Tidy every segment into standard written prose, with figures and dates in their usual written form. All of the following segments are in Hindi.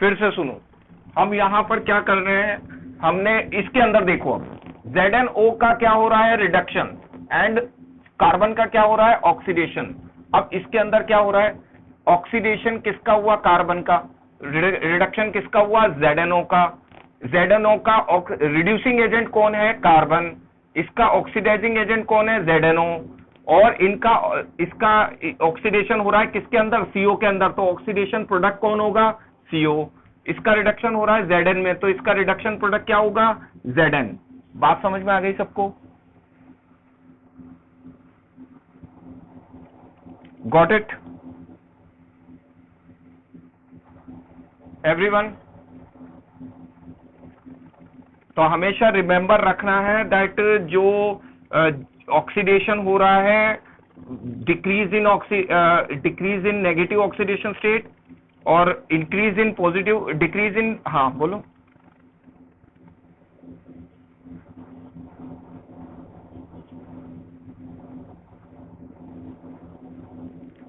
फिर से सुनो, हम यहां पर क्या कर रहे हैं, हमने इसके अंदर देखो, अब ZnO का क्या हो रहा है, रिडक्शन, एंड कार्बन का क्या हो रहा है, ऑक्सीडेशन। अब इसके अंदर क्या हो रहा है, ऑक्सीडेशन किसका हुआ, कार्बन का, रिडक्शन किसका हुआ, ZnO का। ZnO का रिड्यूसिंग एजेंट कौन है, कार्बन, इसका ऑक्सीडाइजिंग एजेंट कौन है, ZnO, और इसका ऑक्सीडेशन हो रहा है किसके अंदर, CO के अंदर, तो ऑक्सीडेशन प्रोडक्ट कौन होगा, CO। इसका रिडक्शन हो रहा है Zn में, तो इसका रिडक्शन प्रोडक्ट क्या होगा, Zn। बात समझ में आ गई सबको, गॉट इट एवरीवन। तो हमेशा रिमेंबर रखना है दैट जो ऑक्सीडेशन हो रहा है, decrease in negative oxidation state और increase in positive, decrease in, हाँ बोलो।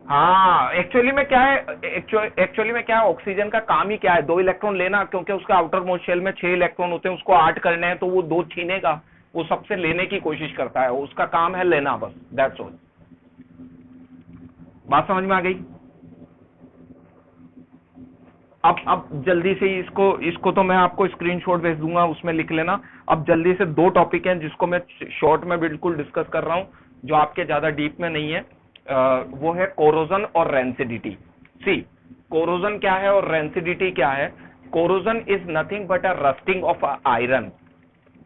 हाँ, एक्चुअली में क्या है, एक्चुअली में क्या है, ऑक्सीजन का काम ही क्या है, 2 इलेक्ट्रॉन लेना, क्योंकि उसका आउटर मोस्ट शेल में 6 इलेक्ट्रॉन होते हैं, उसको 8 करने हैं, तो वो 2 छीनेगा, वो सबसे लेने की कोशिश करता है, उसका काम है लेना, बस दैट्स ऑल। बात समझ में आ गई। अब जल्दी से इसको तो मैं आपको स्क्रीनशॉट भेज दूंगा, उसमें लिख लेना। अब जल्दी से 2 टॉपिक हैं जिसको मैं शॉर्ट में बिल्कुल डिस्कस कर रहा हूं, जो आपके ज्यादा डीप में नहीं है। वो है कोरोजन और रेंसिडिटी। सी, कोरोजन क्या है और रेंसिडिटी क्या है। Corrosion is nothing but a rusting of iron.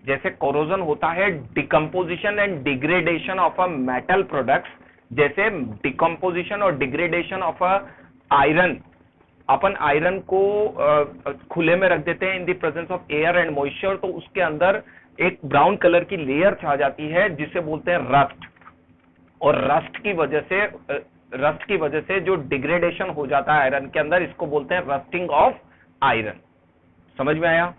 जैसे कोरोजन होता है decomposition and degradation of a metal products, जैसे डिकम्पोजिशन और degradation of a iron, upon iron को खुले में रख देते हैं in the presence of air and moisture, तो उसके अंदर एक ब्राउन कलर की लेयर छा जाती है जिसे बोलते हैं रस्ट। और रस्ट की वजह से जो डिग्रेडेशन हो जाता है आयरन के अंदर, इसको बोलते हैं रस्टिंग ऑफ आयरन। समझ में आया,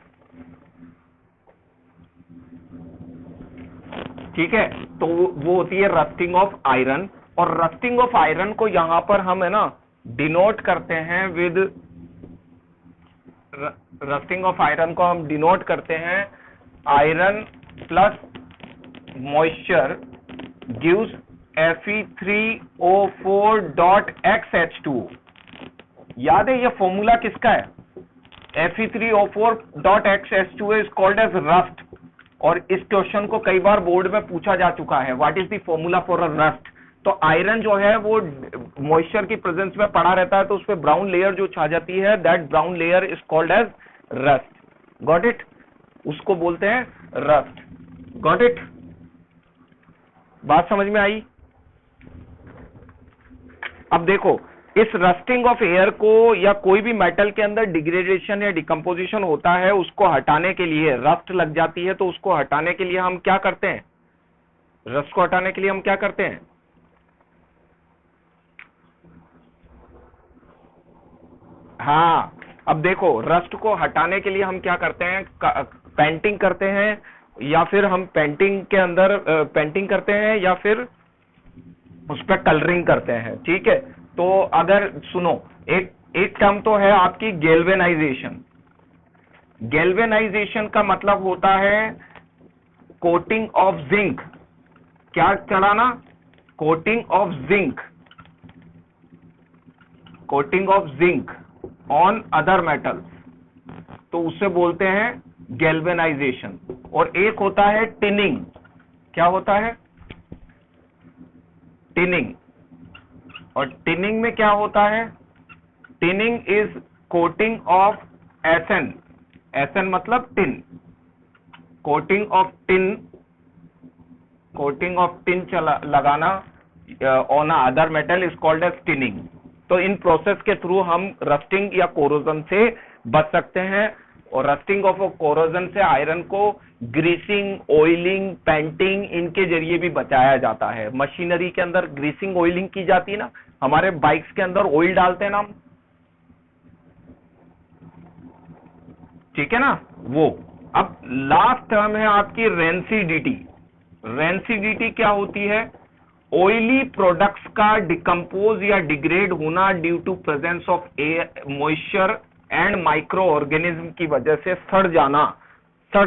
ठीक है। तो वो होती है रस्टिंग ऑफ आयरन, और रस्टिंग ऑफ आयरन को यहां पर हम है ना डिनोट करते हैं विद, रस्टिंग ऑफ आयरन को हम डिनोट करते हैं iron plus moisture gives Fe3O4.XH2। याद है ये फॉर्मूला किसका है, Fe3O4.XH2 is called as rust, और इस क्वेश्चन को कई बार बोर्ड में पूछा जा चुका है, what is the formula for a rust. तो आयरन जो है वो मॉइस्चर की प्रेजेंस में पड़ा रहता है, तो उसपे ब्राउन लेयर जो छा जाती है, that brown layer is called as rust. Got it, उसको बोलते हैं रस्ट। गॉट इट, बात समझ में आई। अब देखो, इस रस्टिंग ऑफ एयर को या कोई भी मेटल के अंदर डिग्रेडेशन या डिकम्पोजिशन होता है, उसको हटाने के लिए, रस्ट लग जाती है तो उसको हटाने के लिए हम क्या करते हैं, रस्ट को हटाने के लिए हम क्या करते हैं, हाँ। अब देखो, रस्ट को हटाने के लिए हम क्या करते हैं, पेंटिंग करते हैं, या फिर हम पेंटिंग के अंदर पेंटिंग करते हैं, या फिर उस पर कलरिंग करते हैं, ठीक है। तो अगर सुनो, एक टर्म तो है आपकी गैल्वेनाइजेशन। गैल्वेनाइजेशन का मतलब होता है कोटिंग ऑफ जिंक। क्या चढ़ाना, coating of zinc, coating of zinc on other metals, तो उसे बोलते हैं गैल्वेनाइजेशन। और एक होता है टिनिंग। क्या होता है, टिनिंग। और टिनिंग में क्या होता है, tinning is coating of S N, S N मतलब tin, coating of tin, coating of tin लगाना on other metal is called as tinning. तो इन प्रोसेस के थ्रू हम रस्टिंग या कोरोजन से बच सकते हैं, और रस्टिंग ऑफ कोरोजन से आयरन को ग्रीसिंग, ऑयलिंग, पेंटिंग इनके जरिए भी बचाया जाता है। मशीनरी के अंदर ग्रीसिंग, ऑयलिंग की जाती है ना, हमारे बाइक्स के अंदर ऑयल डालते हैं ना हम, ठीक है ना वो। अब लास्ट टर्म है आपकी रेंसिडिटी। रेंसिडिटी क्या होती है, ऑयली प्रोडक्ट्स का डिकम्पोज या डिग्रेड होना due to presence of air, moisture and micro organism की वजह से सड़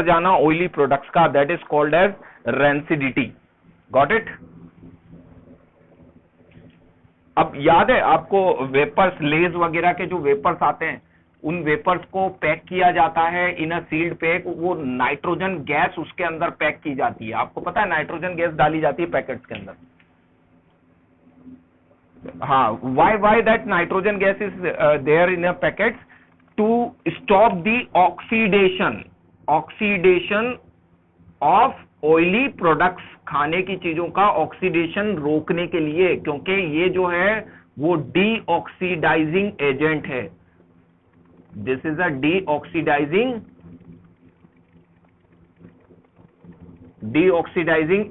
जाना ऑयली प्रोडक्ट्स का, that is called as rancidity. Got it? अब याद है आपको वेपर्स, लेज वगैरह के जो वेपर्स आते हैं, उन वेपर्स को पैक किया जाता है इन अ सील्ड पैक, वो नाइट्रोजन गैस उसके अंदर पैक की जाती है। आपको पता है नाइट्रोजन गैस डाली जाती है पैकेट्स के अंदर। हाँ, why that nitrogen gas is there in a packets? To stop the oxidation of oily products, खाने की चीजों का ऑक्सीडेशन रोकने के लिए, क्योंकि ये जो है वो डीऑक्सीडाइजिंग एजेंट है। दिस इज अ डीऑक्सीडाइजिंग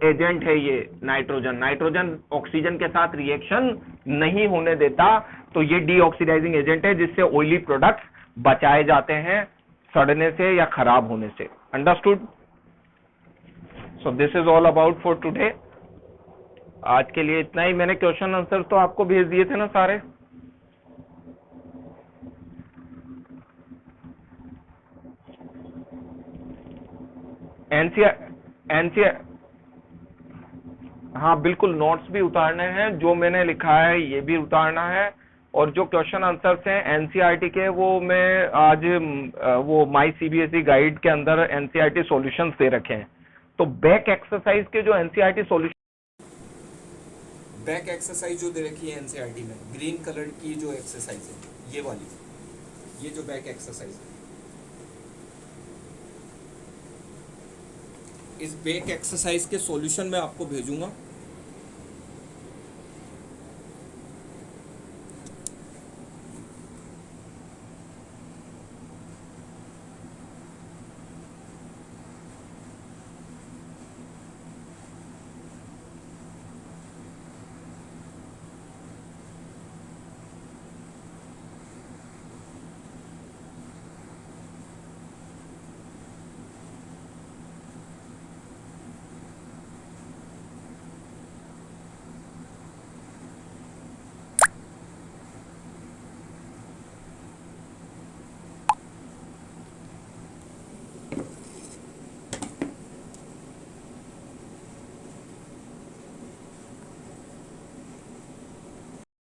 एजेंट है ये नाइट्रोजन ऑक्सीजन के साथ रिएक्शन नहीं होने देता, तो ये डीऑक्सीडाइजिंग एजेंट है जिससे ऑयली प्रोडक्ट्स बचाए जाते हैं सड़ने से या खराब होने से। Understood? So this is all about for today. आज के लिए इतना ही। मैंने क्वेश्चन आंसर तो आपको भेज दिए थे ना सारे? एनसीआर, हाँ बिल्कुल, नोट्स भी उतारने हैं, जो मैंने लिखा है ये भी उतारना है, और जो क्वेश्चन आंसर्स हैं एनसीईआरटी के वो मैं आज वो माई सीबीएसई गाइड के अंदर एनसीईआरटी सॉल्यूशंस दे रखे हैं। तो बैक एक्सरसाइज के जो एनसीईआरटी सॉल्यूशन, बैक एक्सरसाइज जो दे रखी है एनसीईआरटी में, ग्रीन कलर की जो एक्सरसाइज है ये वाली, ये जो बैक एक्सरसाइज है, इस बैक एक्सरसाइज के सॉल्यूशन मैं आपको भेजूंगा।